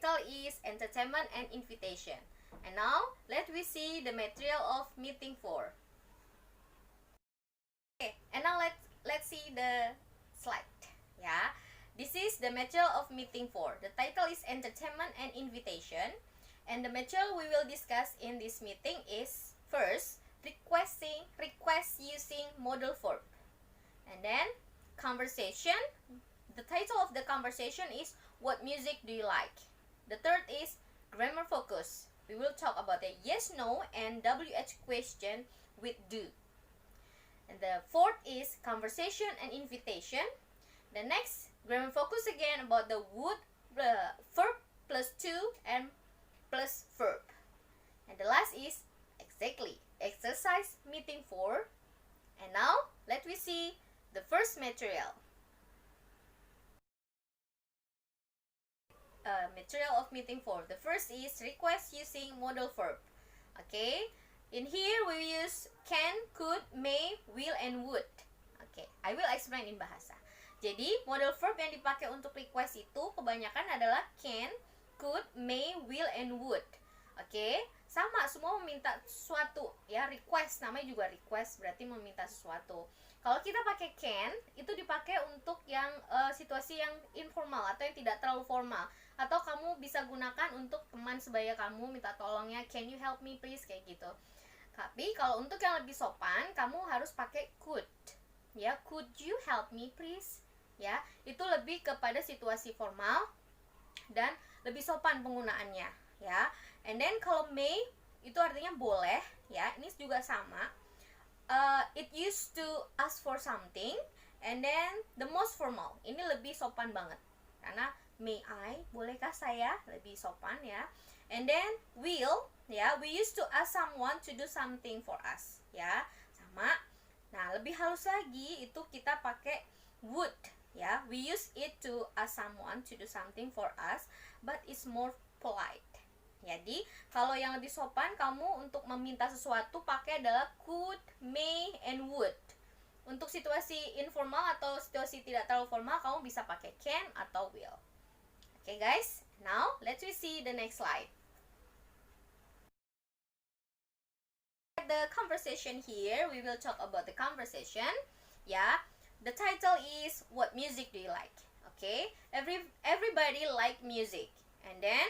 title is Entertainment and Invitation. And now, let we see the material of meeting 4. Okay, and now let's see the slide. Yeah, this is the material of meeting 4. The title is Entertainment and Invitation. And the material we will discuss in this meeting is, first, request using modal verb. And then, conversation. The title of the conversation is, what music do you like? The third is, grammar focus. We will talk about the yes, no, and WH question with do. And the fourth is, conversation and invitation. The next, grammar focus again about the would, verb plus to, and plus verb. And the last is exactly exercise meeting 4. And now let we see the first material. Material of meeting 4. The first is request using modal verb. Okay, in here we use can, could, may, will, and would. Okay, I will explain in bahasa. Jadi modal verb yang dipakai untuk request itu kebanyakan adalah can, could, may, will, and would. Oke, sama, semua meminta sesuatu ya. Request, namanya juga request, berarti meminta sesuatu. Kalau kita pakai can, itu dipakai untuk yang situasi yang informal atau yang tidak terlalu formal. Atau kamu bisa gunakan untuk teman sebaya kamu, minta tolongnya, can you help me please, kayak gitu. Tapi kalau untuk yang lebih sopan, kamu harus pakai could. Ya, could you help me please? Ya, itu lebih kepada situasi formal dan lebih sopan penggunaannya, ya. And then kalau may itu artinya boleh, ya. Ini juga sama. It used to ask for something, and then the most formal. Ini lebih sopan banget. Karena may I, bolehkah saya, lebih sopan, ya. And then will, ya. We used to ask someone to do something for us, ya. Sama. Nah, lebih halus lagi itu kita pakai would. Ya, we use it to ask someone to do something for us, but it's more polite. Jadi, kalau yang lebih sopan kamu untuk meminta sesuatu pakai adalah could, may, and would. Untuk situasi informal atau situasi tidak terlalu formal, kamu bisa pakai can atau will. Okay, guys. Now, let's see the next slide. The conversation here, we will talk about the conversation. Yeah. The title is, what music do you like? Okay, everybody like music. And then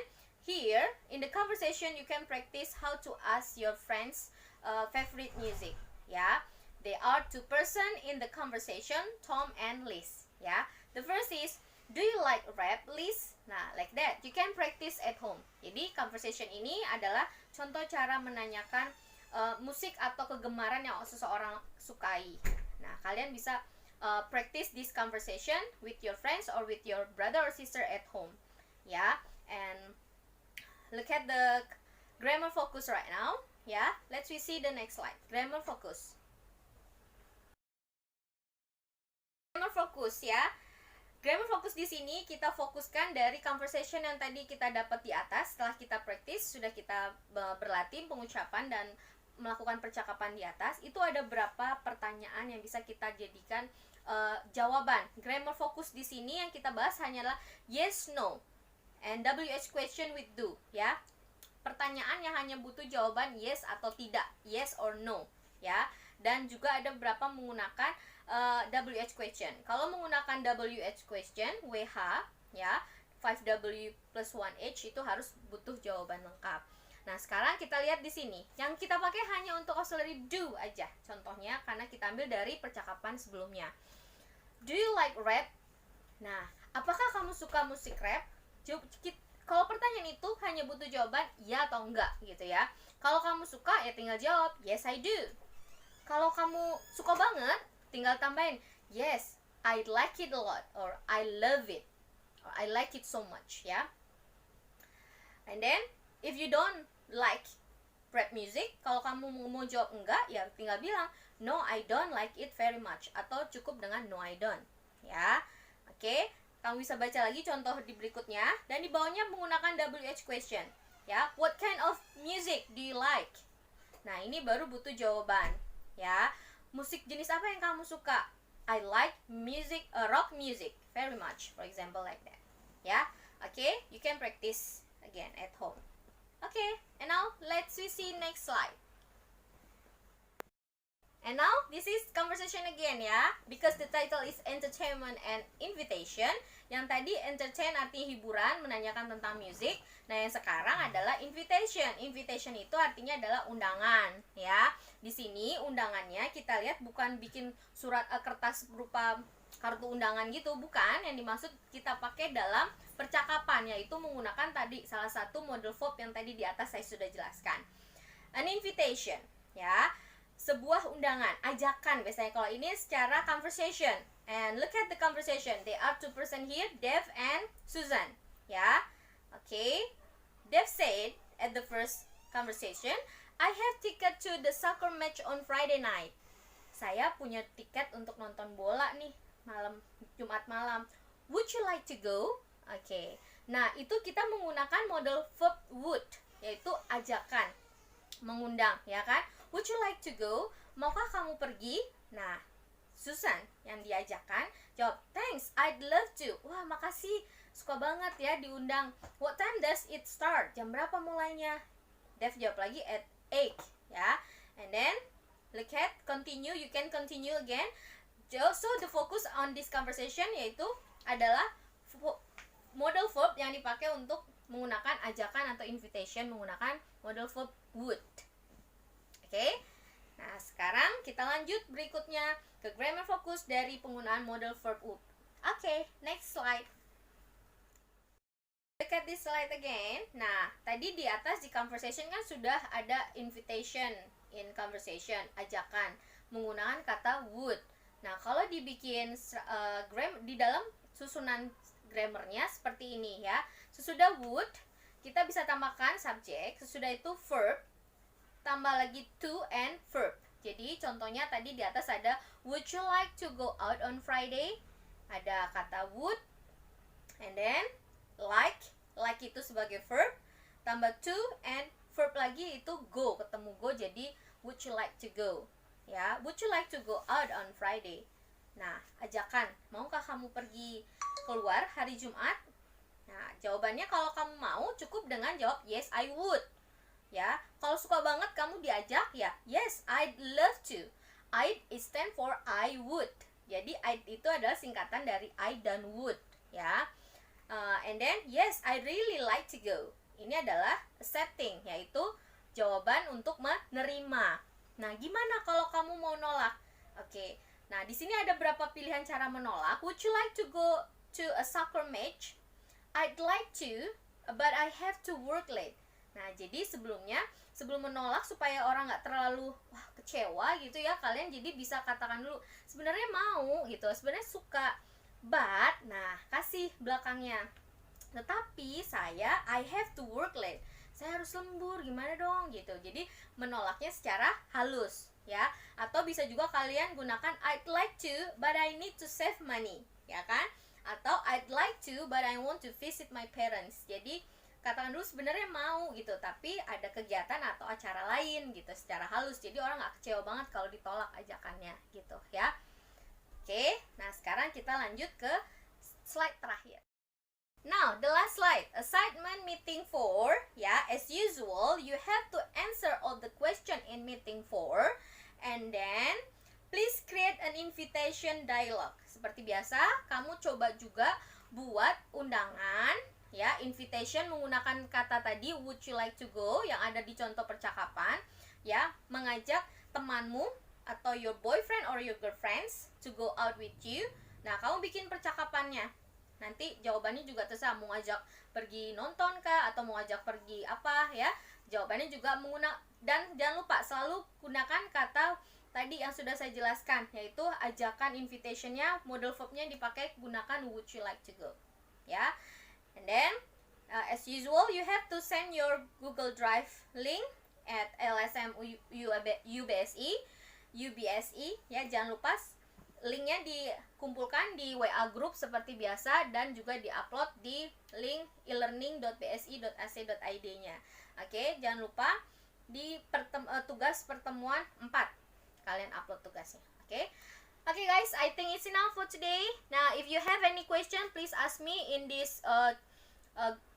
here in the conversation you can practice how to ask your friends favorite music. Yeah, they are two person in the conversation, Tom and Liz. Yeah, the first is, do you like rap, Liz? Nah, like that you can practice at home. Jadi conversation ini adalah contoh cara menanyakan musik atau kegemaran yang seseorang sukai. Nah, kalian bisa practice this conversation with your friends or with your brother or sister at home. Yeah, and look at the grammar focus right now. Yeah, let's see the next slide. Grammar focus. Grammar focus, ya. Grammar focus di sini kita fokuskan dari conversation yang tadi kita dapat di atas. Setelah kita practice, sudah kita berlatih pengucapan dan melakukan percakapan di atas. Itu ada berapa pertanyaan yang bisa kita jadikan jawaban. Grammar focus di sini yang kita bahas hanyalah yes, no, and WH question with do, ya. Pertanyaan yang hanya butuh jawaban yes atau tidak, yes or no, ya. Dan juga ada beberapa menggunakan WH question. Kalau menggunakan WH question, WH, ya, 5W plus 1H itu harus butuh jawaban lengkap. Nah, sekarang kita lihat di sini. Yang kita pakai hanya untuk auxiliary do aja. Contohnya karena kita ambil dari percakapan sebelumnya. Do you like rap? Nah, apakah kamu suka musik rap? Kalau pertanyaan itu hanya butuh jawaban ya atau enggak gitu ya. Kalau kamu suka ya tinggal jawab yes I do. Kalau kamu suka banget, tinggal tambahin yes, I like it a lot, or I love it, or I like it so much, ya. And then if you don't like rap music, kalau kamu mau jawab enggak, ya tinggal bilang no, I don't like it very much, atau cukup dengan no, I don't, ya. Oke, kamu bisa baca lagi contoh di berikutnya, dan di bawahnya menggunakan WH question, ya. What kind of music do you like? Nah, ini baru butuh jawaban, ya. Musik jenis apa yang kamu suka? I like music, rock music very much, for example like that, ya. Oke, you can practice again at home. Okay, and now let's we see next slide. And now this is conversation again ya, because the title is entertainment and invitation. Yang tadi entertain artinya hiburan, menanyakan tentang musik. Nah yang sekarang adalah invitation. Invitation itu artinya adalah undangan ya. Di sini undangannya kita lihat bukan bikin surat kertas berupa kartu undangan gitu, bukan. Yang dimaksud kita pakai dalam percakapan, yaitu menggunakan tadi salah satu model verb yang tadi di atas saya sudah jelaskan. An invitation ya, sebuah undangan, ajakan biasanya kalau ini secara conversation. And look at the conversation. There are two person here, Dev and Susan. Ya, okay. Dev said at the first conversation, I have ticket to the soccer match on Friday night. Saya punya tiket untuk nonton bola nih malam Jumat malam. Would you like to go? Okay. Nah itu kita menggunakan model verb would, yaitu ajakan, mengundang, ya kan? Would you like to go? Maukah kamu pergi? Nah, Susan yang diajakkan jawab, thanks, I'd love to. Wah, makasih, suka banget ya diundang. What time does it start? Jam berapa mulainya? Dev jawab lagi at 8 ya. And then look at continue, you can continue again. So the focus on this conversation yaitu adalah model verb yang dipakai untuk menggunakan ajakan atau invitation menggunakan model verb would. Oke, nah sekarang kita lanjut berikutnya ke grammar fokus dari penggunaan model verb would. Oke, next slide. Look at this slide again. Nah, tadi di atas di conversation kan sudah ada invitation in conversation, ajakan menggunakan kata would. Nah, kalau dibikin di dalam susunan grammarnya seperti ini ya. Sesudah would, kita bisa tambahkan subjek, sesudah itu verb, tambah lagi to and verb. Jadi contohnya tadi di atas ada would you like to go out on Friday? Ada kata would, and then like itu sebagai verb, tambah to and verb lagi itu go, ketemu go jadi would you like to go? Ya, would you like to go out on Friday? Nah, ajakan, maukah kamu pergi keluar hari Jumat? Nah, jawabannya kalau kamu mau cukup dengan jawab yes I would. Ya, kalau suka banget kamu diajak ya yes I'd love to. I'd stand for I would. Jadi I'd itu adalah singkatan dari I dan would ya. And then yes I really like to go. Ini adalah accepting, yaitu jawaban untuk menerima. Nah, gimana kalau kamu mau nolak? Oke. Nah, di sini ada berapa pilihan cara menolak. Would you like to go to a soccer match? I'd like to, but I have to work late. Nah, jadi sebelum menolak supaya orang nggak terlalu kecewa gitu ya, kalian jadi bisa katakan dulu sebenarnya mau gitu, sebenarnya suka, but nah kasih belakangnya. Tetapi I have to work late. Saya harus lembur, gimana dong gitu. Jadi menolaknya secara halus ya. Atau bisa juga kalian gunakan I'd like to but I need to save money, ya kan? Atau I'd like to but I want to visit my parents. Jadi katakan dulu sebenarnya mau gitu, tapi ada kegiatan atau acara lain gitu secara halus. Jadi orang nggak kecewa banget kalau ditolak ajakannya gitu ya. Oke, nah sekarang kita lanjut ke slide terakhir. Now, the last slide, assignment meeting 4, ya, as usual, you have to answer all the question in meeting 4, and then, please create an invitation dialogue. Seperti biasa, kamu coba juga buat undangan, ya, invitation menggunakan kata tadi, would you like to go, yang ada di contoh percakapan, ya, mengajak temanmu, atau your boyfriend or your girlfriends to go out with you. Nah, kamu bikin percakapannya. Nanti jawabannya juga terserah, mau ngajak pergi nonton kah atau mau ngajak pergi apa ya. Jawabannya juga menggunakan, dan jangan lupa selalu gunakan kata tadi yang sudah saya jelaskan, yaitu ajakan invitationnya, model verbnya dipakai gunakan would you like to go ya. And then as usual you have to send your Google Drive link at LSM UBSE ya. Jangan lupa linknya dikumpulkan di WA group seperti biasa dan juga diupload di link elearning.bsi.ac.id-nya. Oke, jangan lupa di tugas pertemuan 4 kalian upload tugasnya. Oke, guys, I think it's enough for today. Now, if you have any question, please ask me in this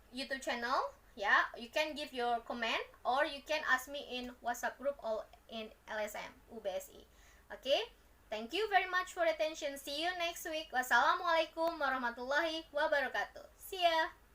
YouTube channel ya. You can give your comment or you can ask me in WhatsApp group or in LSM UBSI. Okay, thank you very much for attention. See you next week. Wassalamualaikum warahmatullahi wabarakatuh. See ya.